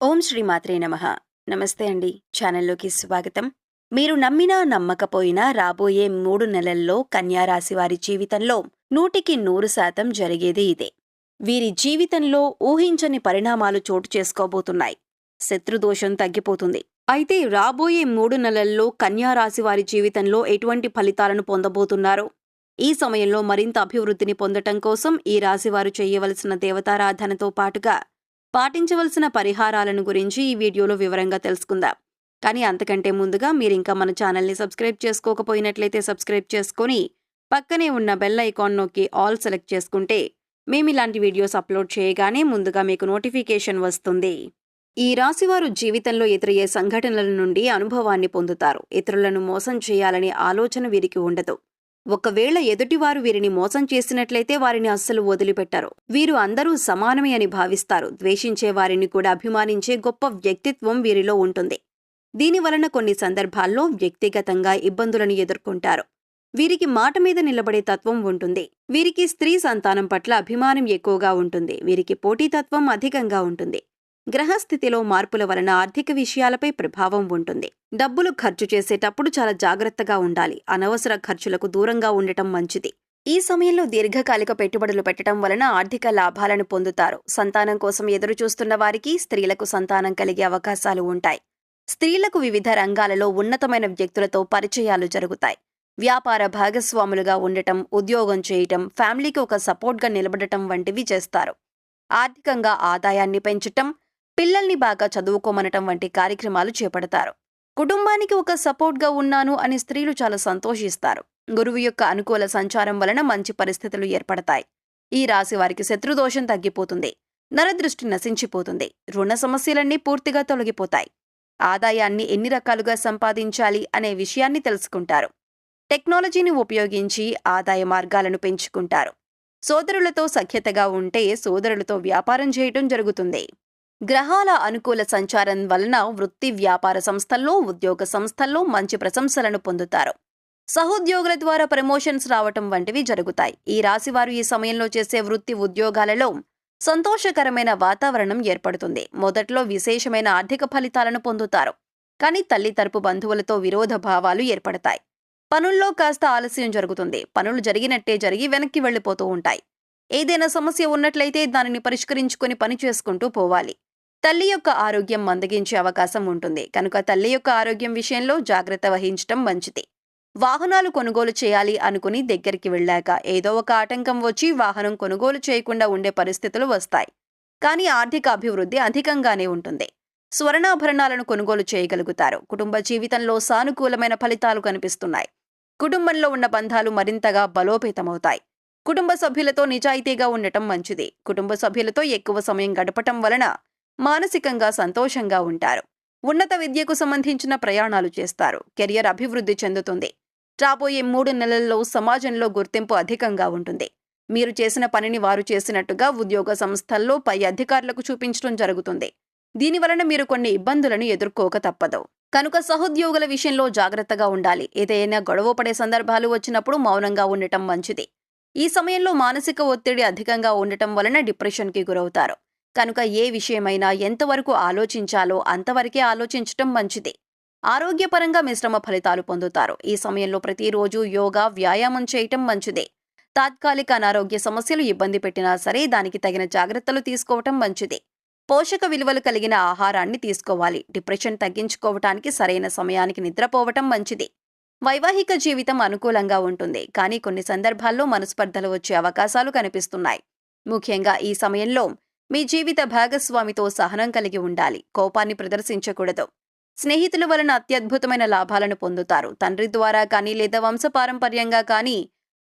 ఓం శ్రీ మాత్రే నమః. నమస్తే అండి. ఛానల్లోకి స్వాగతం. మీరు నమ్మినా నమ్మకపోయినా రాబోయే 3 నెలల్లో కన్యా రాశి వారి జీవితంలో 100% జరిగేది ఇదే. వీరి జీవితంలో ఊహించని పరిణామాలు చోటు చేసుకోబోతున్నాయి. శత్రుదోషం తగ్గిపోతుంది. అయితే రాబోయే 3 నెలల్లో కన్యా రాశి వారి జీవితంలో ఎటువంటి ఫలితాలను పొందబోతున్నారో, ఈ సమయంలో మరింత అభివృద్ధిని పొందటం కోసం ఈ రాశివారు చేయవలసిన దేవతారాధనతో పాటుగా పాటించవలసిన పరిహారాలను గురించి ఈ వీడియోలో వివరంగా తెలుసుకుందాం. కానీ అంతకంటే ముందుగా మీరింకా మన ఛానల్ని సబ్స్క్రైబ్ చేసుకోకపోయినట్లయితే సబ్స్క్రైబ్ చేసుకొని పక్కనే ఉన్న బెల్ ఐకాన్ నొక్కి ఆల్ సెలెక్ట్ చేసుకుంటే మేమిలాంటి వీడియోస్ అప్లోడ్ చేయగానే ముందుగా మీకు నోటిఫికేషన్ వస్తుంది. ఈ రాశివారు జీవితంలో ఎదురయ్యే సంఘటనల నుండి అనుభవాన్ని పొందుతారు. ఇతరులను మోసం చేయాలనే ఆలోచన వీరికి ఉండదు. ఒకవేళ ఎదుటివారు వీరిని మోసం చేసినట్లయితే వారిని అస్సలు వదిలిపెట్టరు. వీరు అందరూ సమానమే అని భావిస్తారు. ద్వేషించే వారిని కూడా అభిమానించే గొప్ప వ్యక్తిత్వం వీరిలో ఉంటుంది. దీనివలన కొన్ని సందర్భాల్లో వ్యక్తిగతంగా ఇబ్బందులను ఎదుర్కొంటారు. వీరికి మాట మీద నిలబడే తత్వం ఉంటుంది. వీరికి స్త్రీ సంతానం పట్ల అభిమానం ఎక్కువగా ఉంటుంది. వీరికి పోటీతత్వం అధికంగా ఉంటుంది. గ్రహస్థితిలో మార్పుల వలన ఆర్థిక విషయాలపై ప్రభావం ఉంటుంది. డబ్బులు ఖర్చు చేసేటప్పుడు చాలా జాగ్రత్తగా ఉండాలి. అనవసర ఖర్చులకు దూరంగా ఉండటం మంచిది. ఈ సమయంలో దీర్ఘకాలిక పెట్టుబడులు పెట్టడం వలన ఆర్థిక లాభాలను పొందుతారు. సంతానం కోసం ఎదురుచూస్తున్న వారికి స్త్రీలకు సంతానం కలిగే అవకాశాలు ఉంటాయి. స్త్రీలకు వివిధ రంగాలలో ఉన్నతమైన వ్యక్తులతో పరిచయాలు జరుగుతాయి. వ్యాపార భాగస్వాములుగా ఉండటం, ఉద్యోగం చేయటం, ఫ్యామిలీకి ఒక సపోర్ట్గా నిలబడటం వంటివి చేస్తారు. ఆర్థికంగా ఆదాయాన్ని పెంచటం, పిల్లల్ని బాగా చదువుకోమనటం వంటి కార్యక్రమాలు చేపడతారు. కుటుంబానికి ఒక సపోర్ట్గా ఉన్నాను అని స్త్రీలు చాలా సంతోషిస్తారు. గురువు యొక్క అనుకూల సంచారం వలన మంచి పరిస్థితులు ఏర్పడతాయి. ఈ రాశి వారికి శత్రుదోషం తగ్గిపోతుంది. నరదృష్టి నశించిపోతుంది. రుణ సమస్యలన్నీ పూర్తిగా తొలగిపోతాయి. ఆదాయాన్ని ఎన్ని రకాలుగా సంపాదించాలి అనే విషయాన్ని తెలుసుకుంటారు. టెక్నాలజీని ఉపయోగించి ఆదాయ మార్గాలను పెంచుకుంటారు. సోదరులతో సఖ్యతగా ఉంటే సోదరులతో వ్యాపారం చేయటం జరుగుతుంది. గ్రహాల అనుకూల సంచారం వలన వృత్తి వ్యాపార సంస్థల్లో, ఉద్యోగ సంస్థల్లో మంచి ప్రశంసలను పొందుతారు. సహోద్యోగుల ద్వారా ప్రమోషన్స్ రావటం వంటివి జరుగుతాయి. ఈ రాశివారు ఈ సమయంలో చేసే వృత్తి ఉద్యోగాలలో సంతోషకరమైన వాతావరణం ఏర్పడుతుంది. మొదట్లో విశేషమైన ఆర్థిక ఫలితాలను పొందుతారు. కానీ తల్లి తరపు బంధువులతో విరోధ భావాలు ఏర్పడతాయి. పనుల్లో కాస్త ఆలస్యం జరుగుతుంది. పనులు జరిగినట్టే జరిగి వెనక్కి వెళ్లిపోతూ ఉంటాయి. ఏదైనా సమస్య ఉన్నట్లయితే దానిని పరిష్కరించుకొని పని చేసుకుంటూ పోవాలి. తల్లి యొక్క ఆరోగ్యం మందగించే అవకాశం ఉంటుంది. కనుక తల్లి యొక్క ఆరోగ్యం విషయంలో జాగ్రత్త వహించటం మంచిది. వాహనాలు కొనుగోలు చేయాలి అనుకుని దగ్గరికి వెళ్ళాక ఏదో ఒక ఆటంకం వచ్చి వాహనం కొనుగోలు చేయకుండా ఉండే పరిస్థితులు వస్తాయి. కానీ ఆర్థిక అభివృద్ధి అధికంగానే ఉంటుంది. స్వర్ణాభరణాలను కొనుగోలు చేయగలుగుతారు. కుటుంబ జీవితంలో సానుకూలమైన ఫలితాలు కనిపిస్తున్నాయి. కుటుంబంలో ఉన్న బంధాలు మరింతగా బలోపేతమవుతాయి. కుటుంబ సభ్యులతో నిజాయితీగా ఉండటం మంచిది. కుటుంబ సభ్యులతో ఎక్కువ సమయం గడపటం వలన మానసికంగా సంతోషంగా ఉంటారు. ఉన్నత విద్యకు సంబంధించిన ప్రయాణాలు చేస్తారు. కెరియర్ అభివృద్ధి చెందుతుంది. రాబోయే 3 నెలల్లో సమాజంలో గుర్తింపు అధికంగా ఉంటుంది. మీరు చేసిన పనిని వారు చేసినట్టుగా ఉద్యోగ సంస్థల్లో పై అధికారులకు చూపించడం జరుగుతుంది. దీనివలన మీరు కొన్ని ఇబ్బందులను ఎదుర్కోక తప్పదు. కనుక సహోద్యోగుల విషయంలో జాగ్రత్తగా ఉండాలి. ఏదైనా గొడవ పడే సందర్భాలు వచ్చినప్పుడు మౌనంగా ఉండటం మంచిది. ఈ సమయంలో మానసిక ఒత్తిడి అధికంగా ఉండటం వలన డిప్రెషన్కి గురవుతారు. కనుక ఏ విషయమైనా ఎంతవరకు ఆలోచించాలో అంతవరకే ఆలోచించటం మంచిది. ఆరోగ్యపరంగా మిశ్రమ ఫలితాలు పొందుతారు. ఈ సమయంలో ప్రతిరోజు యోగా, వ్యాయామం చేయటం మంచిదే. తాత్కాలిక అనారోగ్య సమస్యలు ఇబ్బంది పెట్టినా సరే దానికి తగిన జాగ్రత్తలు తీసుకోవటం మంచిది. పోషక విలువలు కలిగిన ఆహారాన్ని తీసుకోవాలి. డిప్రెషన్ తగ్గించుకోవటానికి సరైన సమయానికి నిద్రపోవటం మంచిది. వైవాహిక జీవితం అనుకూలంగా ఉంటుంది. కానీ కొన్ని సందర్భాల్లో మనస్పర్ధలు వచ్చే అవకాశాలు కనిపిస్తున్నాయి. ముఖ్యంగా ఈ సమయంలో మీ జీవిత భాగస్వామితో సహనం కలిగి ఉండాలి. కోపాన్ని ప్రదర్శించకూడదు. స్నేహితుల వలన అత్యద్భుతమైన లాభాలను పొందుతారు. తండ్రి ద్వారా కానీ లేదా వంశపారంపర్యంగా కానీ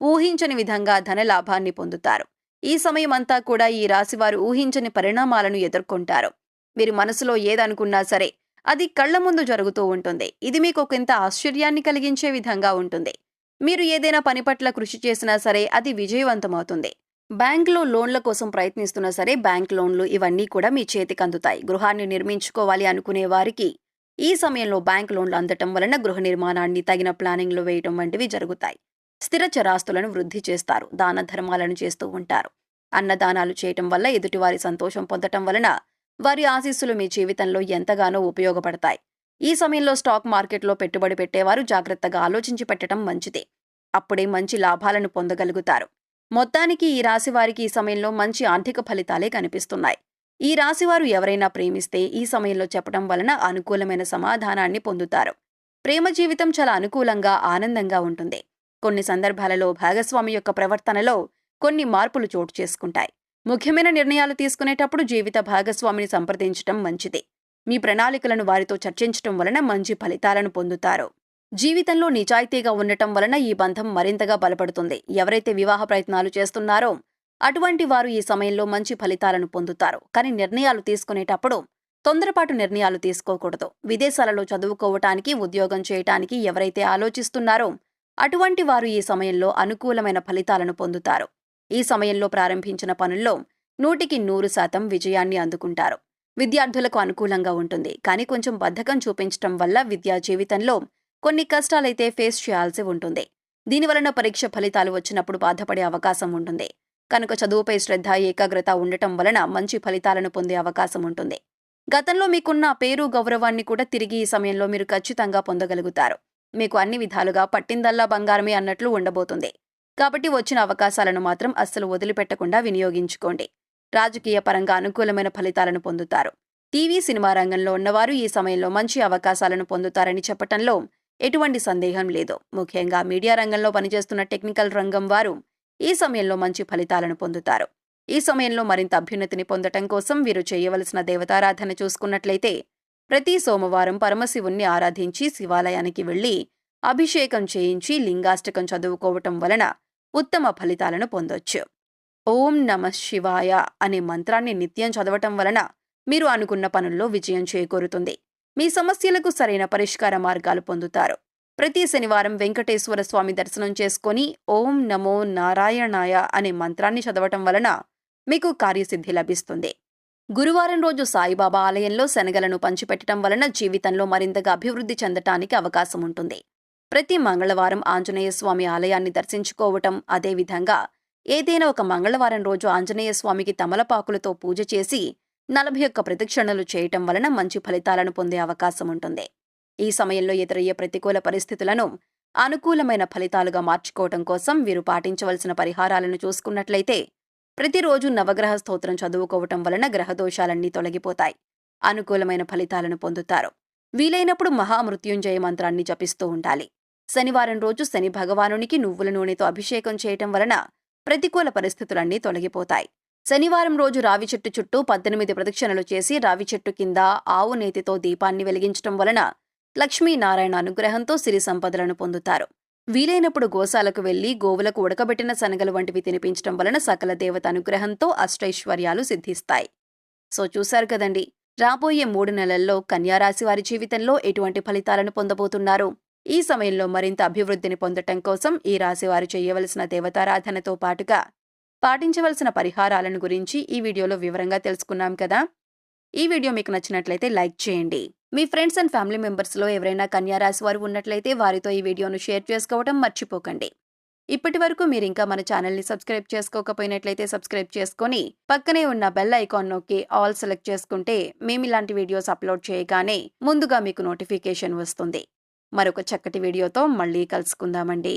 ఊహించని విధంగా ధన లాభాన్ని పొందుతారు. ఈ సమయం అంతా కూడా ఈ రాశివారు ఊహించని పరిణామాలను ఎదుర్కొంటారు. మీరు మనసులో ఏదనుకున్నా సరే అది కళ్ల ముందు జరుగుతూ ఉంటుంది. ఇది మీకు ఒకంత ఆశ్చర్యాన్ని కలిగించే విధంగా ఉంటుంది. మీరు ఏదైనా పని పట్ల కృషి చేసినా సరే అది విజయవంతమవుతుంది. బ్యాంకులో లోన్ల కోసం ప్రయత్నిస్తున్నా సరే బ్యాంక్ లోన్లు ఇవన్నీ కూడా మీ చేతికి అందుతాయి. గృహాన్ని నిర్మించుకోవాలి అనుకునే వారికి ఈ సమయంలో బ్యాంక్ లోన్లు అందటం వలన గృహ నిర్మాణాన్ని తగిన ప్లానింగ్లు వేయటం వంటివి జరుగుతాయి. స్థిర చరాస్తులను వృద్ధి చేస్తారు. దాన ధర్మాలను చేస్తూ ఉంటారు. అన్నదానాలు చేయటం వల్ల ఎదుటివారి సంతోషం పొందటం వలన వారి ఆశీస్సులు మీ జీవితంలో ఎంతగానో ఉపయోగపడతాయి. ఈ సమయంలో స్టాక్ మార్కెట్లో పెట్టుబడి పెట్టేవారు జాగ్రత్తగా ఆలోచించి పెట్టడం మంచిది. అప్పుడే మంచి లాభాలను పొందగలుగుతారు. మొత్తానికి ఈ రాశివారికి ఈ సమయంలో మంచి ఆర్థిక ఫలితాలే కనిపిస్తున్నాయి. ఈ రాశివారు ఎవరైనా ప్రేమిస్తే ఈ సమయంలో చెప్పడం వలన అనుకూలమైన సమాధానాన్ని పొందుతారు. ప్రేమ జీవితం చాలా అనుకూలంగా, ఆనందంగా ఉంటుంది. కొన్ని సందర్భాలలో భాగస్వామి యొక్క ప్రవర్తనలో కొన్ని మార్పులు చోటు చేసుకుంటాయి. ముఖ్యమైన నిర్ణయాలు తీసుకునేటప్పుడు జీవిత భాగస్వామిని సంప్రదించడం మంచిది. మీ ప్రణాళికలను వారితో చర్చించడం వలన మంచి ఫలితాలను పొందుతారు. జీవితంలో నిజాయితీగా ఉండటం వలన ఈ బంధం మరింతగా బలపడుతుంది. ఎవరైతే వివాహ ప్రయత్నాలు చేస్తున్నారో అటువంటి వారు ఈ సమయంలో మంచి ఫలితాలను పొందుతారు. కానీ నిర్ణయాలు తీసుకునేటప్పుడు తొందరపాటు నిర్ణయాలు తీసుకోకూడదు. విదేశాలలో చదువుకోవటానికి, ఉద్యోగం చేయటానికి ఎవరైతే ఆలోచిస్తున్నారో అటువంటి వారు ఈ సమయంలో అనుకూలమైన ఫలితాలను పొందుతారు. ఈ సమయంలో ప్రారంభించిన పనుల్లో 100% విజయాన్ని అందుకుంటారు. విద్యార్థులకు అనుకూలంగా ఉంటుంది. కానీ కొంచెం బద్ధకం చూపించటం వల్ల విద్యా జీవితంలో కొన్ని కష్టాలైతే ఫేస్ చేయాల్సి ఉంటుంది. దీనివలన పరీక్ష ఫలితాలు వచ్చినప్పుడు బాధపడే అవకాశం ఉంటుంది. కనుక చదువుపై శ్రద్ధ, ఏకాగ్రత ఉండటం వలన మంచి ఫలితాలను పొందే అవకాశం ఉంటుంది. గతంలో మీకున్న పేరు, గౌరవాన్ని కూడా తిరిగి ఈ సమయంలో మీరు ఖచ్చితంగా పొందగలుగుతారు. మీకు అన్ని విధాలుగా పట్టిందల్లా బంగారమే అన్నట్లు ఉండబోతుంది. కాబట్టి వచ్చిన అవకాశాలను మాత్రం అస్సలు వదిలిపెట్టకుండా వినియోగించుకోండి. రాజకీయ పరంగా అనుకూలమైన ఫలితాలను పొందుతారు. టీవీ, సినిమా రంగంలో ఉన్నవారు ఈ సమయంలో మంచి అవకాశాలను పొందుతారని చెప్పటంలో ఎటువంటి సందేహం లేదు. ముఖ్యంగా మీడియా రంగంలో పనిచేస్తున్న టెక్నికల్ రంగం వారు ఈ సమయంలో మంచి ఫలితాలను పొందుతారు. ఈ సమయంలో మరింత అభ్యున్నతిని పొందటం కోసం వీరు చేయవలసిన దేవతారాధన చూసుకున్నట్లయితే ప్రతి సోమవారం పరమశివుణ్ణి ఆరాధించి శివాలయానికి వెళ్లి అభిషేకం చేయించి లింగాష్టకం చదువుకోవటం వలన ఉత్తమ ఫలితాలను పొందొచ్చు. ఓం నమః శివాయ అనే మంత్రాన్ని నిత్యం చదవటం వలన మీరు అనుకున్న పనుల్లో విజయం చేకూరుతుంది. మీ సమస్యలకు సరైన పరిష్కార మార్గాలు పొందుతారు. ప్రతి శనివారం వెంకటేశ్వర స్వామి దర్శనం చేసుకుని ఓం నమో నారాయణాయ అనే మంత్రాన్ని చదవటం వలన మీకు కార్యసిద్ధి లభిస్తుంది. గురువారం రోజు సాయిబాబా ఆలయంలో శనగలను పంచిపెట్టడం వలన జీవితంలో మరింతగా అభివృద్ధి చెందటానికి అవకాశం ఉంటుంది. ప్రతి మంగళవారం ఆంజనేయ స్వామి ఆలయాన్ని దర్శించుకోవటం, అదేవిధంగా ఏదైనా ఒక మంగళవారం రోజు ఆంజనేయ స్వామికి తమలపాకులతో పూజ చేసి 41 ప్రదక్షిణలు చేయటం వలన మంచి ఫలితాలను పొందే అవకాశం ఉంటుంది. ఈ సమయంలో ఎదురయ్యే ప్రతికూల పరిస్థితులను అనుకూలమైన ఫలితాలుగా మార్చుకోవటం కోసం వీరు పాటించవలసిన పరిహారాలను చూసుకున్నట్లయితే ప్రతిరోజు నవగ్రహ స్తోత్రం చదువుకోవటం వలన గ్రహదోషాలన్నీ తొలగిపోతాయి. అనుకూలమైన ఫలితాలను పొందుతారు. వీలైనప్పుడు మహామృత్యుంజయ మంత్రాన్ని జపిస్తూ ఉండాలి. శనివారం రోజు శని భగవానునికి నువ్వుల నూనెతో అభిషేకం చేయటం వలన ప్రతికూల పరిస్థితులన్నీ తొలగిపోతాయి. శనివారం రోజు రావి చెట్టు చుట్టూ 18 ప్రదక్షిణలు చేసి రావి చెట్టు కింద ఆవు నేతితో దీపాన్ని వెలిగించటం వలన లక్ష్మీనారాయణ అనుగ్రహంతో సిరి సంపదలను పొందుతారు. వీలైనప్పుడు గోశాలకు వెళ్లి గోవులకు ఉడకబెట్టిన శనగలు వంటివి తినిపించటం వలన సకల దేవత అనుగ్రహంతో అష్టైశ్వర్యాలు సిద్ధిస్తాయి. సో చూశారు కదండి, రాబోయే 3 నెలల్లో కన్యారాశి వారి జీవితంలో ఎటువంటి ఫలితాలను పొందబోతున్నారు. ఈ సమయంలో మరింత అభివృద్ధిని పొందటం కోసం ఈ రాశి వారు చేయవలసిన దేవతారాధనతో పాటుగా పాటించవలసిన పరిహారాలను గురించి ఈ వీడియోలో వివరంగా తెలుసుకున్నాం కదా. ఈ వీడియో మీకు నచ్చినట్లయితే లైక్ చేయండి. మీ ఫ్రెండ్స్ అండ్ ఫ్యామిలీ మెంబర్స్లో ఎవరైనా కన్యారాశి వారు ఉన్నట్లయితే వారితో ఈ వీడియోను షేర్ చేసుకోవడం మర్చిపోకండి. ఇప్పటి వరకు మీరు ఇంకా మన ఛానల్ని సబ్స్క్రైబ్ చేసుకోకపోయినట్లయితే సబ్స్క్రైబ్ చేసుకొని పక్కనే ఉన్న బెల్ ఐకాన్ నొక్కి ఆల్ సెలెక్ట్ చేసుకుంటే మేము ఇలాంటి వీడియోస్ అప్లోడ్ చేయగానే ముందుగా మీకు నోటిఫికేషన్ వస్తుంది. మరొక చక్కటి వీడియోతో మళ్ళీ కలుసుకుందామండి.